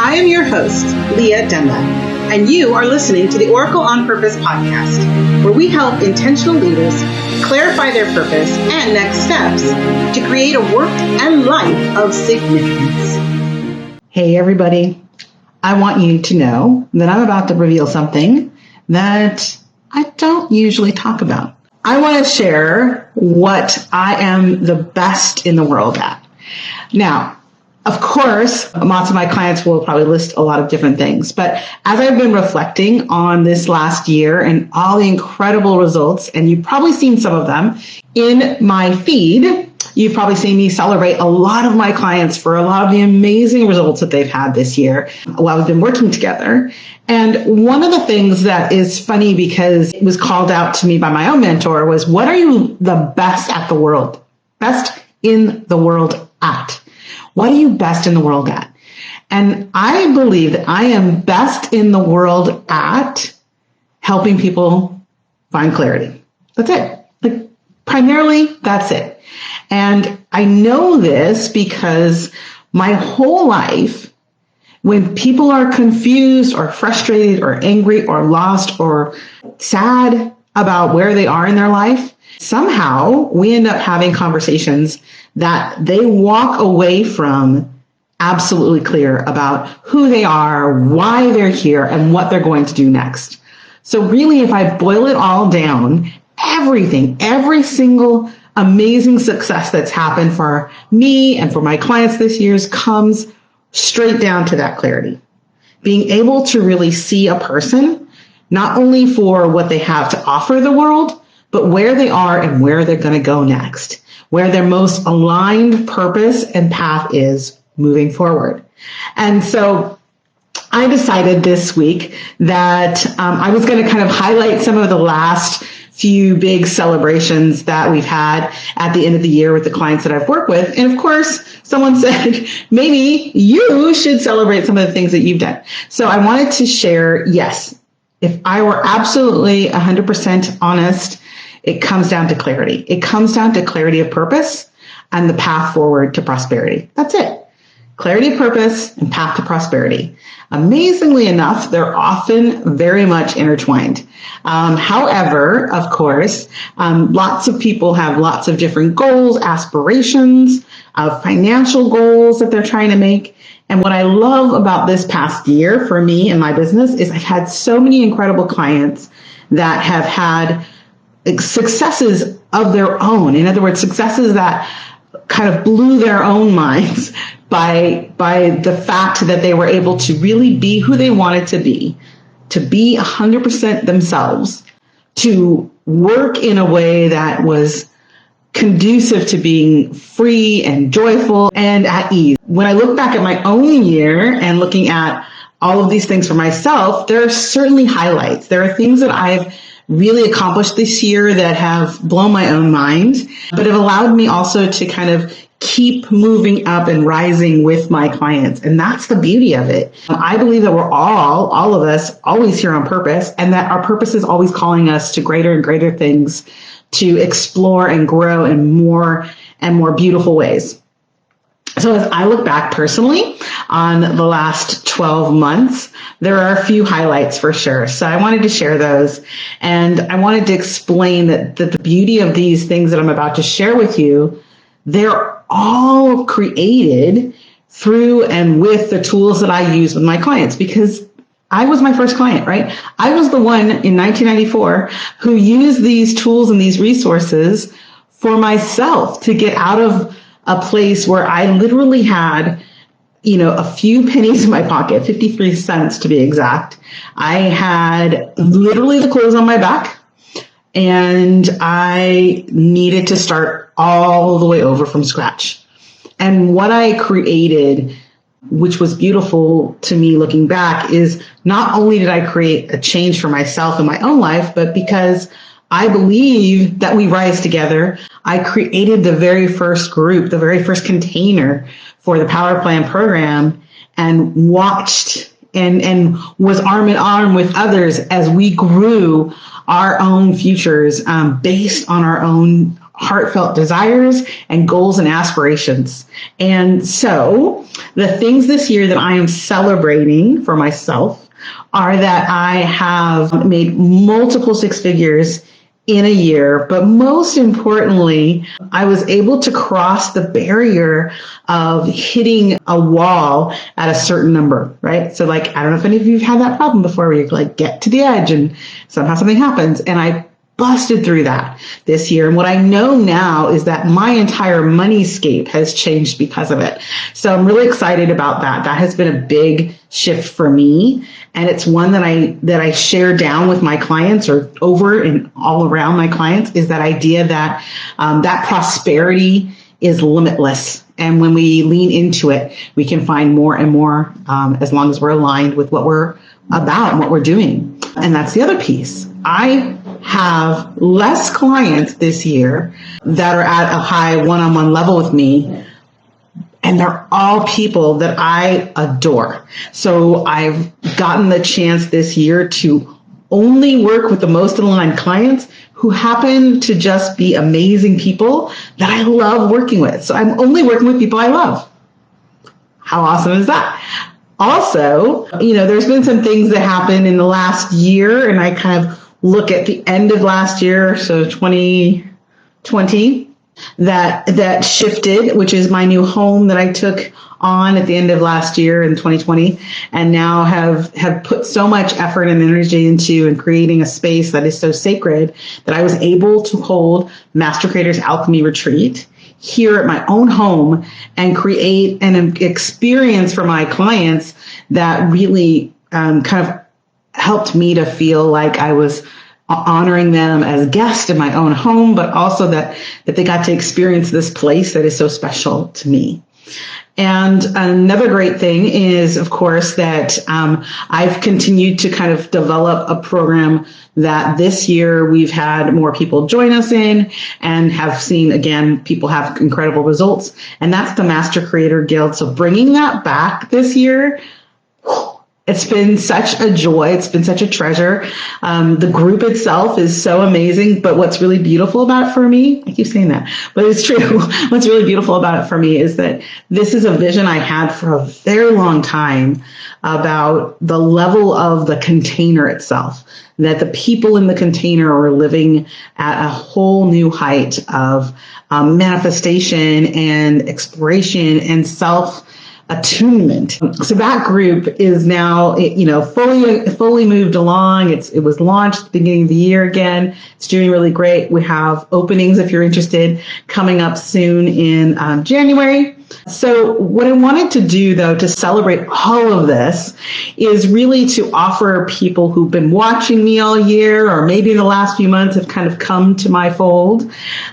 I am your host, Leah Demba, and you are listening to the Oracle on Purpose podcast, where we help intentional leaders clarify their purpose and next steps to create a work and life of significance. Hey, everybody. I want you to know that I'm about to reveal something that I don't usually talk about. I want to share what I am the best in the world at. Now, of course, lots of my clients will probably list a lot of different things, but as I've been reflecting on this last year and all the incredible results, and you've probably seen some of them in my feed, you've probably seen me celebrate a lot of my clients for a lot of the amazing results that they've had this year while we've been working together. And one of the things that is funny, because it was called out to me by my own mentor, was, what are you the best at the world? Best in the world at? What are you best in the world at? And I believe that I am best in the world at helping people find clarity. That's it. Primarily, that's it. And I know this because my whole life, when people are confused or frustrated or angry or lost or sad about where they are in their life, somehow we end up having conversations that they walk away from absolutely clear about who they are, why they're here, and what they're going to do next. So really, if I boil it all down, everything, every single amazing success that's happened for me and for my clients this year comes straight down to that clarity. Being able to really see a person, not only for what they have to offer the world, but where they are and where they're going to go next, where their most aligned purpose and path is moving forward. And so I decided this week that I was going to kind of highlight some of the last few big celebrations that we've had at the end of the year with the clients that I've worked with. And of course, someone said, maybe you should celebrate some of the things that you've done. So I wanted to share, yes, if I were absolutely 100% honest, it comes down to clarity. It comes down to clarity of purpose and the path forward to prosperity. That's it. Clarity of purpose and path to prosperity. Amazingly enough, they're often very much intertwined. However, of course, lots of people have lots of different goals, aspirations, financial goals that they're trying to make. And what I love about this past year for me and my business is I've had so many incredible clients that have had successes of their own. In other words, successes that kind of blew their own minds by the fact that they were able to really be who they wanted to be 100% themselves, to work in a way that was conducive to being free and joyful and at ease. When I look back at my own year and looking at all of these things for myself, there are certainly highlights. There are things that I've really accomplished this year that have blown my own mind, but have allowed me also to kind of keep moving up and rising with my clients. And that's the beauty of it. I believe that we're all of us, always here on purpose, and that our purpose is always calling us to greater and greater things, to explore and grow in more and more beautiful ways. So as I look back personally on the last 12 months, there are a few highlights for sure. So I wanted to share those. And I wanted to explain that the beauty of these things that I'm about to share with you, they're all created through and with the tools that I use with my clients, because I was my first client, right? I was the one in 1994 who used these tools and these resources for myself to get out of a place where I literally had, a few pennies in my pocket, 53 cents to be exact. I had literally the clothes on my back, and I needed to start all the way over from scratch. And what I created, which was beautiful to me looking back, is not only did I create a change for myself in my own life, but because I believe that we rise together, I created the very first group, the very first container for the Power Plan program, and watched and was arm in arm with others as we grew our own futures based on our own heartfelt desires and goals and aspirations. And so the things this year that I am celebrating for myself are that I have made multiple six figures in a year, but most importantly, I was able to cross the barrier of hitting a wall at a certain number, right? So like, I don't know if any of you have had that problem before where you like get to the edge and somehow something happens. And I busted through that this year. And what I know now is that my entire moneyscape has changed because of it. So I'm really excited about that. That has been a big shift for me. And it's one that I share down with my clients, or over and all around my clients, is that idea that that prosperity is limitless. And when we lean into it, we can find more and more, as long as we're aligned with what we're about and what we're doing. And that's the other piece. I have less clients this year that are at a high one-on-one level with me, and they're all people that I adore. So I've gotten the chance this year to only work with the most aligned clients who happen to just be amazing people that I love working with. So I'm only working with people I love. How awesome is that? Also, there's been some things that happened in the last year, and I kind of look at the end of last year, so 2020, that shifted, which is my new home that I took on at the end of last year in 2020, and now have put so much effort and energy into and creating a space that is so sacred that I was able to hold Master Creators Alchemy Retreat here at my own home and create an experience for my clients that really kind of helped me to feel like I was honoring them as guests in my own home, but also that they got to experience this place that is so special to me. And another great thing is, of course, that I've continued to kind of develop a program that this year we've had more people join us in and have seen, again, people have incredible results. And that's the Master Creator Guild. So bringing that back this year, it's been such a joy. It's been such a treasure. The group itself is so amazing. But what's really beautiful about it for me, I keep saying that, but it's true. What's really beautiful about it for me is that this is a vision I had for a very long time about the level of the container itself, that the people in the container are living at a whole new height of manifestation and exploration and self-attunement. So that group is now, fully moved along. It was launched at the beginning of the year again. It's doing really great. We have openings, if you're interested, coming up soon in January. So what I wanted to do, though, to celebrate all of this is really to offer people who've been watching me all year, or maybe in the last few months have kind of come to my fold,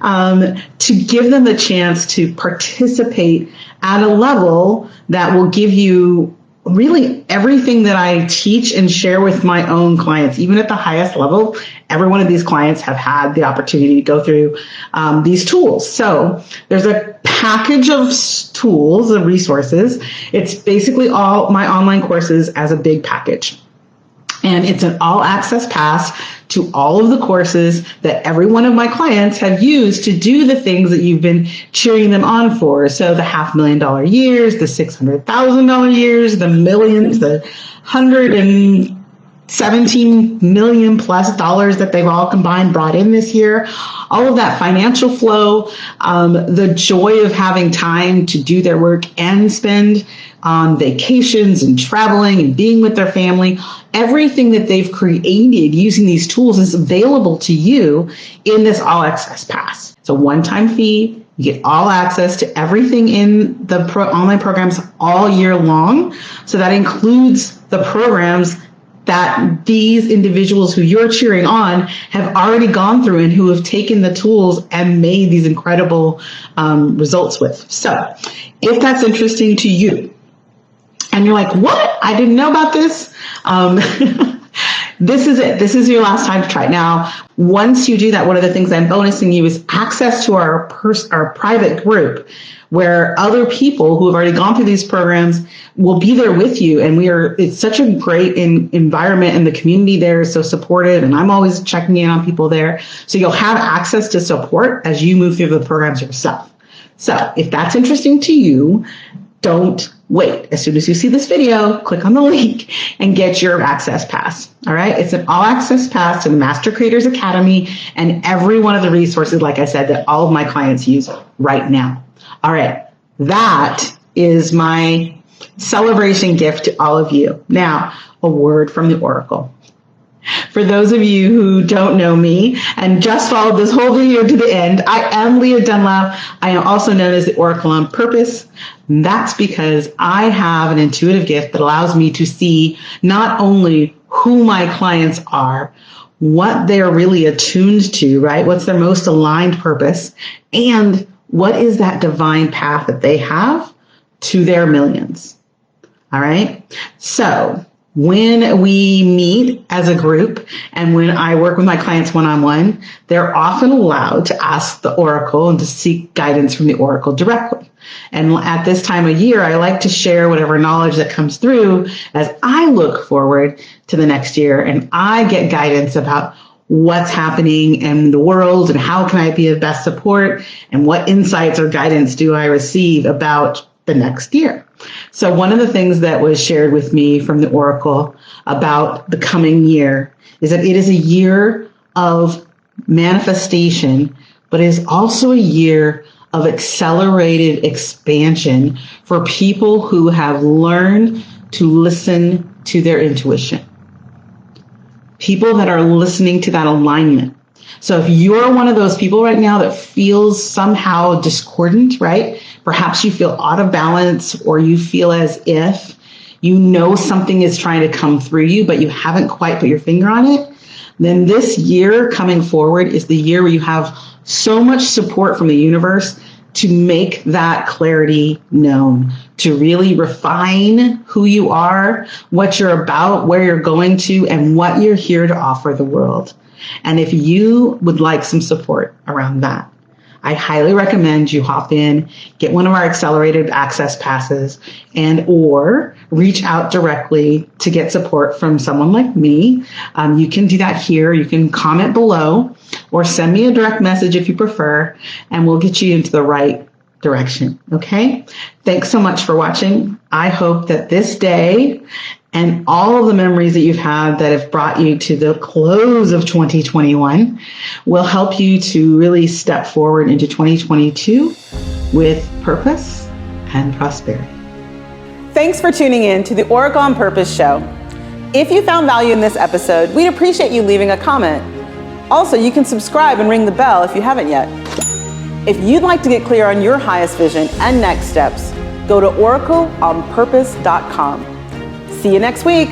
to give them the chance to participate at a level that will give you really everything that I teach and share with my own clients. Even at the highest level, every one of these clients have had the opportunity to go through these tools. So there's a package of tools and resources. It's basically all my online courses as a big package. And it's an all access pass to all of the courses that every one of my clients have used to do the things that you've been cheering them on for. So the $500,000 years, the $600,000 years, the millions, the $117 million plus dollars that they've all combined brought in this year, all of that financial flow, the joy of having time to do their work and spend on vacations and traveling and being with their family. Everything that they've created using these tools is available to you in this all access pass. It's a one-time fee. You get all access to everything in the online programs all year long. So that includes the programs that these individuals who you're cheering on have already gone through and who have taken the tools and made these incredible results with. So if that's interesting to you, and you're like, what? I didn't know about this. this is it. This is your last time to try it. Now, once you do that, one of the things I'm bonusing you is access to our private group, where other people who have already gone through these programs will be there with you. And it's such a great environment, and the community there is so supportive. And I'm always checking in on people there. So you'll have access to support as you move through the programs yourself. So if that's interesting to you, don't wait. As soon as you see this video, click on the link and get your access pass. All right. It's an all access pass to the Master Creators Academy and every one of the resources, like I said, that all of my clients use right now. All right. That is my celebration gift to all of you. Now, a word from the Oracle. For those of you who don't know me and just followed this whole video to the end, I am Leah Dunlap. I am also known as the Oracle on Purpose. And that's because I have an intuitive gift that allows me to see not only who my clients are, what they're really attuned to, right? What's their most aligned purpose, and what is that divine path that they have to their millions. All right. So when we meet as a group and when I work with my clients one-on-one, they're often allowed to ask the Oracle and to seek guidance from the Oracle directly. And at this time of year, I like to share whatever knowledge that comes through as I look forward to the next year and I get guidance about what's happening in the world and how can I be of best support and what insights or guidance do I receive about the next year. So one of the things that was shared with me from the Oracle about the coming year is that it is a year of manifestation, but it is also a year of accelerated expansion for people who have learned to listen to their intuition. People that are listening to that alignment. So if you're one of those people right now that feels somehow discordant, right? Perhaps you feel out of balance, or you feel as if you know something is trying to come through you, but you haven't quite put your finger on it, then this year coming forward is the year where you have so much support from the universe to make that clarity known, to really refine who you are, what you're about, where you're going to, and what you're here to offer the world. And if you would like some support around that, I highly recommend you hop in, get one of our accelerated access passes, and or reach out directly to get support from someone like me. You can do that here. You can comment below or send me a direct message if you prefer, and we'll get you into the right direction. Okay? Thanks so much for watching. I hope that this day and all of the memories that you've had that have brought you to the close of 2021 will help you to really step forward into 2022 with purpose and prosperity. Thanks for tuning in to the Oracle on Purpose show. If you found value in this episode, we'd appreciate you leaving a comment. Also, you can subscribe and ring the bell if you haven't yet. If you'd like to get clear on your highest vision and next steps, go to oracleonpurpose.com. See you next week.